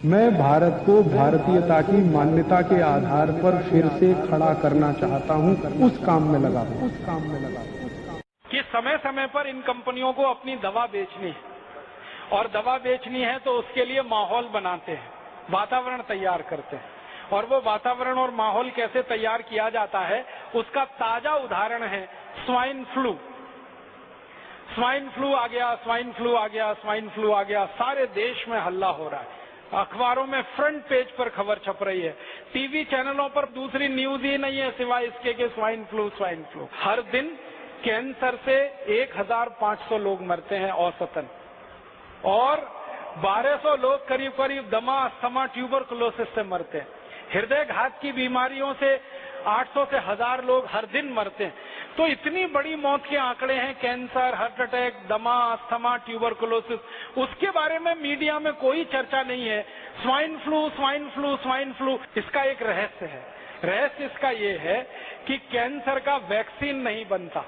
मैं भारत को भारतीयता की मान्यता के आधार पर फिर से खड़ा करना चाहता हूं, उस काम में लगा हूं। कि समय समय पर इन कंपनियों को अपनी दवा बेचनी है, और दवा बेचनी है तो उसके लिए माहौल बनाते हैं, वातावरण तैयार करते हैं। और वो वातावरण और माहौल कैसे तैयार किया जाता है, उसका ताजा उदाहरण है स्वाइन फ्लू। स्वाइन फ्लू आ गया, स्वाइन फ्लू आ गया, स्वाइन फ्लू आ गया, सारे देश में हल्ला हो रहा है। अखबारों में फ्रंट पेज पर खबर छप रही है, टीवी चैनलों पर दूसरी न्यूज ही नहीं है सिवाय इसके कि स्वाइन फ्लू, स्वाइन फ्लू। हर दिन कैंसर से 1500 लोग मरते हैं औसतन, और 1200 लोग करीब करीब दमा, अस्थमा, ट्यूबरकुलोसिस से मरते हैं। हृदय घात की बीमारियों से 800 से 1000 लोग हर दिन मरते हैं। तो इतनी बड़ी मौत के आंकड़े हैं, कैंसर, हार्ट अटैक, दमा, अस्थमा, ट्यूबरकुलोसिस, उसके बारे में मीडिया में कोई चर्चा नहीं है। Swine flu, swine flu, swine flu, इसका एक रहस्य है। रहस्य इसका ये है कि कैंसर का वैक्सीन नहीं बनता,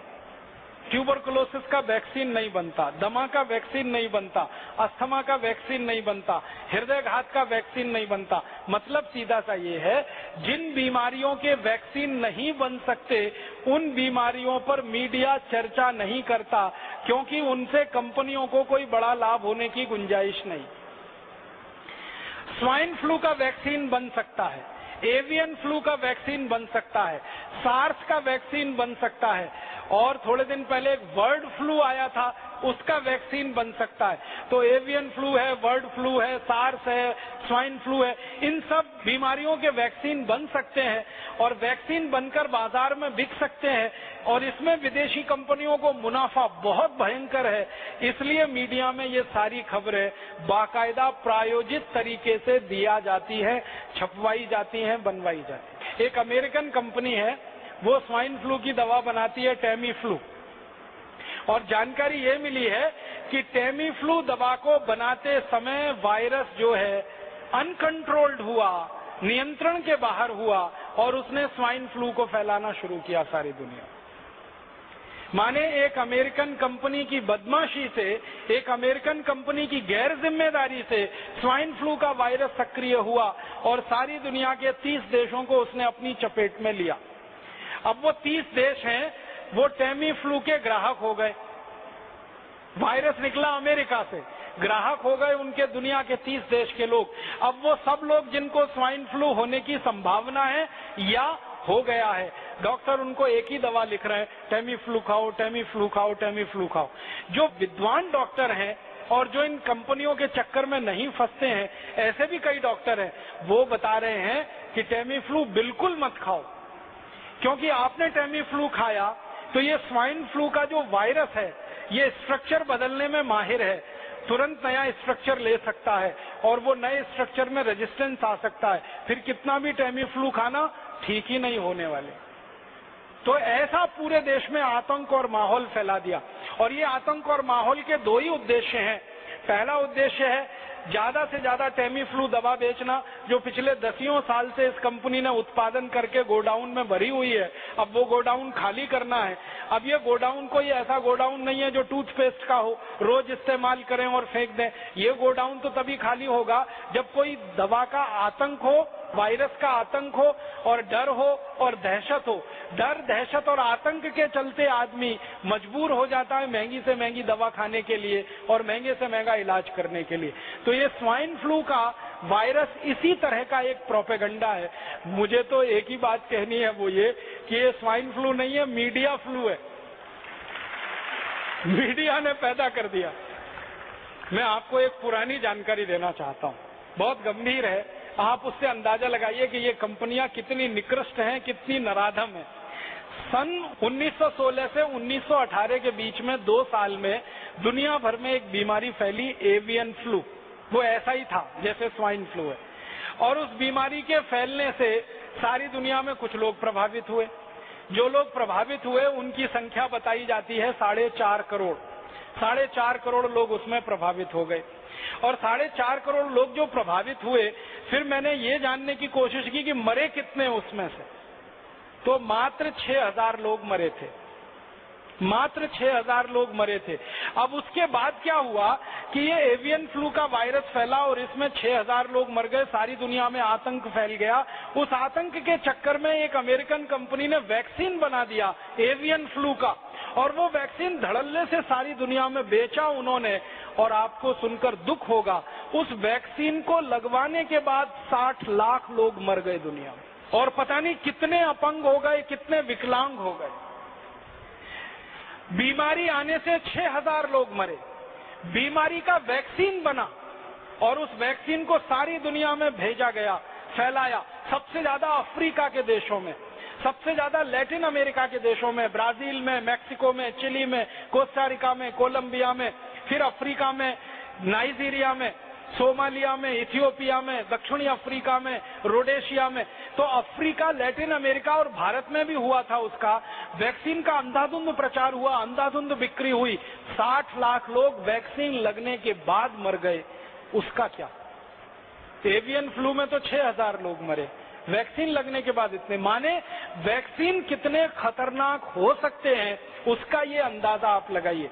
ट्यूबरकुलोसिस का वैक्सीन नहीं बनता, दमा का वैक्सीन नहीं बनता, अस्थमा का वैक्सीन नहीं बनता, हृदय घात का वैक्सीन नहीं बनता। मतलब सीधा सा ये है, जिन बीमारियों के वैक्सीन नहीं बन सकते उन बीमारियों पर मीडिया चर्चा नहीं करता, क्योंकि उनसे कंपनियों को कोई बड़ा लाभ होने की गुंजाइश नहीं। स्वाइन फ्लू का वैक्सीन बन सकता है, एवियन फ्लू का वैक्सीन बन सकता है, सार्स का वैक्सीन बन सकता है, और थोड़े दिन पहले एक बर्ड फ्लू आया था, उसका वैक्सीन बन सकता है। तो एवियन फ्लू है, बर्ड फ्लू है, सार्स है, स्वाइन फ्लू है, इन सब बीमारियों के वैक्सीन बन सकते हैं और वैक्सीन बनकर बाजार में बिक सकते हैं, और इसमें विदेशी कंपनियों को मुनाफा बहुत भयंकर है। इसलिए मीडिया में ये सारी खबरें बाकायदा प्रायोजित तरीके से दिया जाती है, छपवाई जाती है, बनवाई जाती है। एक अमेरिकन कंपनी है, वो स्वाइन फ्लू की दवा बनाती है, टेमी फ्लू, और जानकारी ये मिली है कि टेमी फ्लू दवा को बनाते समय वायरस जो है अनकंट्रोल्ड हुआ, नियंत्रण के बाहर हुआ, और उसने स्वाइन फ्लू को फैलाना शुरू किया सारी दुनिया। माने एक अमेरिकन कंपनी की बदमाशी से, एक अमेरिकन कंपनी की गैर जिम्मेदारी से स्वाइन फ्लू का वायरस सक्रिय हुआ और सारी दुनिया के 30 देशों को उसने अपनी चपेट में लिया। अब वो 30 देश हैं, वो टेमी फ्लू के ग्राहक हो गए। वायरस निकला अमेरिका से, ग्राहक हो गए उनके दुनिया के 30 देश के लोग। अब वो सब लोग जिनको स्वाइन फ्लू होने की संभावना है या हो गया है, डॉक्टर उनको एक ही दवा लिख रहे हैं, टेमी फ्लू खाओ, टेमी फ्लू खाओ, टेमी फ्लू खाओ। जो विद्वान डॉक्टर हैं और जो इन कंपनियों के चक्कर में नहीं फंसते हैं, ऐसे भी कई डॉक्टर हैं, वो बता रहे हैं कि टेमी फ्लू बिल्कुल मत खाओ, क्योंकि आपने टेमी फ्लू खाया तो ये स्वाइन फ्लू का जो वायरस है ये स्ट्रक्चर बदलने में माहिर है, तुरंत नया स्ट्रक्चर ले सकता है और वो नए स्ट्रक्चर में रेजिस्टेंस आ सकता है, फिर कितना भी टेमी फ्लू खाना ठीक ही नहीं होने वाले। तो ऐसा पूरे देश में आतंक और माहौल फैला दिया, और ये आतंक और माहौल के दो ही उद्देश्य हैं। पहला उद्देश्य है ज्यादा से ज्यादा टेमी फ्लू दवा बेचना, जो पिछले 10 साल से इस कंपनी ने उत्पादन करके गोडाउन में भरी हुई है, अब वो गोडाउन खाली करना है। अब ये गोडाउन कोई ऐसा गोडाउन नहीं है जो टूथपेस्ट का हो, रोज इस्तेमाल करें और फेंक दें। ये गोडाउन तो तभी खाली होगा जब कोई दवा का आतंक हो, वायरस का आतंक हो और डर हो और दहशत हो। डर, दहशत और आतंक के चलते आदमी मजबूर हो जाता है महंगी से महंगी दवा खाने के लिए और महंगे से महंगा इलाज करने के लिए। तो ये स्वाइन फ्लू का वायरस इसी तरह का एक प्रोपेगेंडा है। मुझे तो एक ही बात कहनी है, वो ये कि ये स्वाइन फ्लू नहीं है, मीडिया फ्लू है। मीडिया ने पैदा कर दिया। मैं आपको एक पुरानी जानकारी देना चाहता हूँ, बहुत गंभीर है, आप उससे अंदाजा लगाइए कि ये कंपनियां कितनी निकृष्ट हैं, कितनी नराधम हैं। सन 1916 से 1918 के बीच में 2 साल में दुनिया भर में एक बीमारी फैली, एवियन फ्लू। वो ऐसा ही था जैसे स्वाइन फ्लू है, और उस बीमारी के फैलने से सारी दुनिया में कुछ लोग प्रभावित हुए। जो लोग प्रभावित हुए उनकी संख्या बताई जाती है 4.5 करोड़। 4.5 करोड़ लोग उसमें प्रभावित हो गए, और 4.5 करोड़ लोग जो प्रभावित हुए, फिर मैंने ये जानने की कोशिश की कि मरे कितने उसमें से, तो मात्र 6000 लोग मरे थे। मात्र 6000 लोग मरे थे। अब उसके बाद क्या हुआ कि ये एवियन फ्लू का वायरस फैला और इसमें 6000 लोग मर गए, सारी दुनिया में आतंक फैल गया। उस आतंक के चक्कर में एक अमेरिकन कंपनी ने वैक्सीन बना दिया एवियन फ्लू का, और वो वैक्सीन धड़ल्ले से सारी दुनिया में बेचा उन्होंने। और आपको सुनकर दुख होगा, उस वैक्सीन को लगवाने के बाद 60 लाख लोग मर गए दुनिया में, और पता नहीं कितने अपंग हो गए, कितने विकलांग हो गए। बीमारी आने से 6000 लोग मरे। बीमारी का वैक्सीन बना और उस वैक्सीन को सारी दुनिया में भेजा गया, फैलाया। सबसे ज्यादा अफ्रीका के देशों में, सबसे ज्यादा लैटिन अमेरिका के देशों में, ब्राजील में, मैक्सिको में, चिली में, कोस्टारिका में, कोलंबिया में, फिर अफ्रीका में, नाइजीरिया में, सोमालिया में, इथियोपिया में, दक्षिणी अफ्रीका में, रोडेशिया में। तो अफ्रीका, लैटिन अमेरिका और भारत में भी हुआ था। उसका वैक्सीन का अंधाधुंध प्रचार हुआ, अंधाधुंध बिक्री हुई। 60 लाख लोग वैक्सीन लगने के बाद मर गए। उसका क्या? एवियन फ्लू में तो 6000 लोग मरे, वैक्सीन लगने के बाद इतने। माने वैक्सीन कितने खतरनाक हो सकते हैं उसका ये अंदाजा आप लगाइए।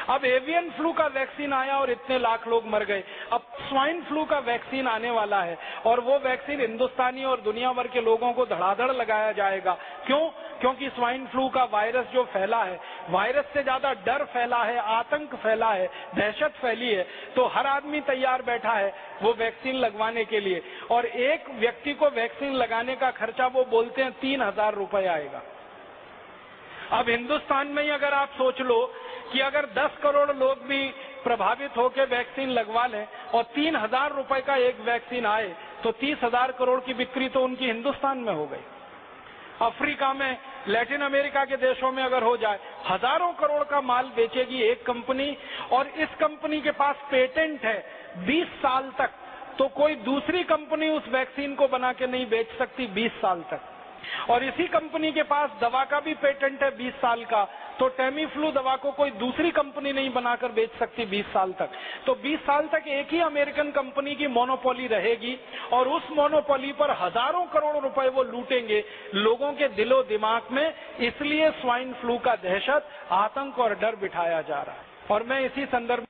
अब एवियन फ्लू का वैक्सीन आया और इतने लाख लोग मर गए। अब स्वाइन फ्लू का वैक्सीन आने वाला है और वो वैक्सीन हिंदुस्तानी और दुनिया भर के लोगों को धड़ाधड़ लगाया जाएगा। क्यों? क्योंकि स्वाइन फ्लू का वायरस जो फैला है, वायरस से ज्यादा डर फैला है, आतंक फैला है, दहशत फैली है। तो हर आदमी तैयार बैठा है वो वैक्सीन लगवाने के लिए, और एक व्यक्ति को वैक्सीन लगाने का खर्चा वो बोलते हैं 3000 रुपए आएगा। अब हिंदुस्तान में ही अगर आप सोच लो कि अगर 10 करोड़ लोग भी प्रभावित होकर वैक्सीन लगवा लें और 3000 रुपए का एक वैक्सीन आए, तो 30,000 करोड़ की बिक्री तो उनकी हिंदुस्तान में हो गई। अफ्रीका में, लैटिन अमेरिका के देशों में अगर हो जाए, हजारों करोड़ का माल बेचेगी एक कंपनी, और इस कंपनी के पास पेटेंट है 20 साल तक। तो कोई दूसरी कंपनी उस वैक्सीन को बना के नहीं बेच सकती 20 साल तक। और इसी कंपनी के पास दवा का भी पेटेंट है 20 साल का। तो टेमीफ्लू दवा को कोई दूसरी कंपनी नहीं बनाकर बेच सकती 20 साल तक। तो 20 साल तक एक ही अमेरिकन कंपनी की मोनोपोली रहेगी, और उस मोनोपोली पर हजारों करोड़ रुपए वो लूटेंगे लोगों के दिलो दिमाग में। इसलिए स्वाइन फ्लू का दहशत, आतंक और डर बिठाया जा रहा है। और मैं इसी संदर्भ